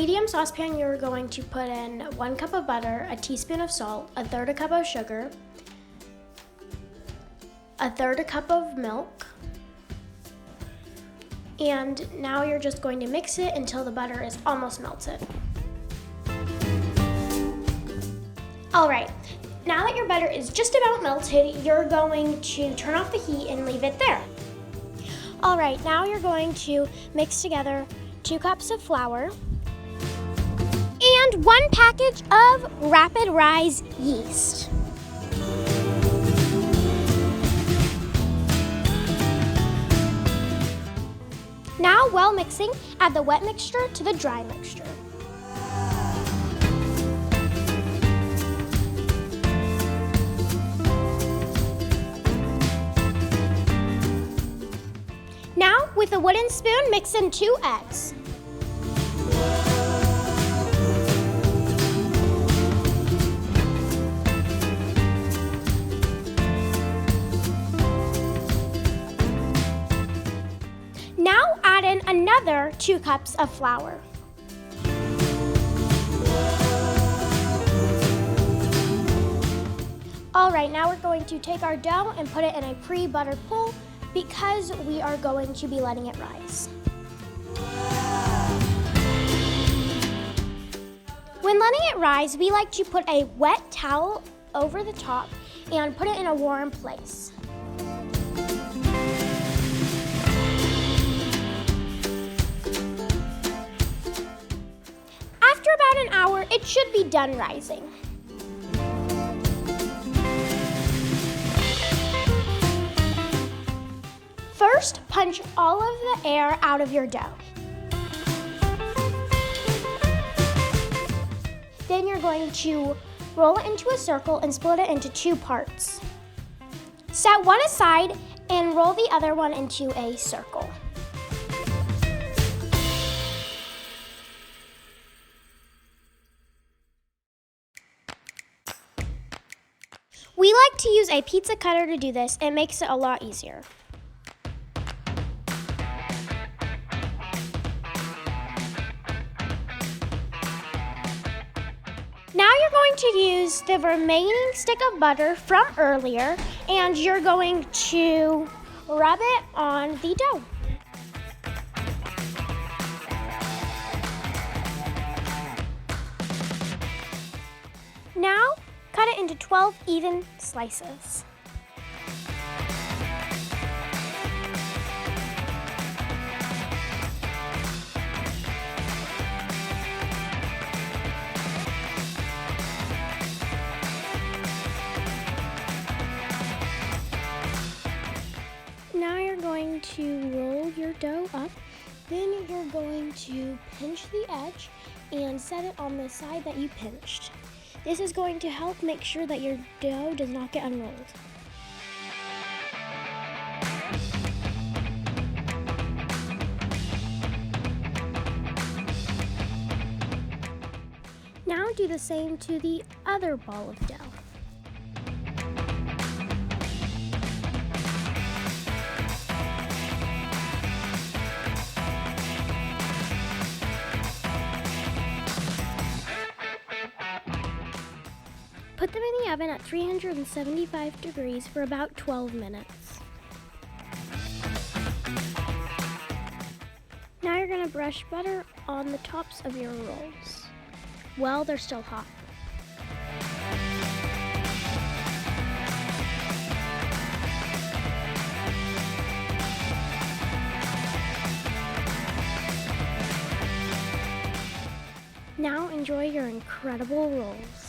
medium saucepan, you're going to put in 1 cup of butter, a teaspoon of salt, 1/3 cup of sugar, 1/3 cup of milk, and now you're just going to mix it until the butter is almost melted. All right, now that your butter is just about melted, you're going to turn off the heat and leave it there. All right, now you're going to mix together 2 cups of flour and 1 package of Rapid Rise yeast. Now, while mixing, add the wet mixture to the dry mixture. Now, with a wooden spoon, mix in 2 eggs. Now add in another 2 cups of flour. All right, now we're going to take our dough and put it in a pre-buttered bowl because we are going to be letting it rise. When letting it rise, we like to put a wet towel over the top and put it in a warm place. After about an hour, it should be done rising. First, punch all of the air out of your dough. Then you're going to roll it into a circle and split it into 2 parts. Set one aside and roll the other one into a circle. We like to use a pizza cutter to do this. It makes it a lot easier. Now you're going to use the remaining stick of butter from earlier, and you're going to rub it on the dough. Now, cut it into 12 even slices. Now you're going to roll your dough up, then you're going to pinch the edge and set it on the side that you pinched. This is going to help make sure that your dough does not get unrolled. Now do the same to the other ball of dough. Put them in the oven at 375 degrees for about 12 minutes. Now you're going to brush butter on the tops of your rolls while they're still hot. Now enjoy your incredible rolls.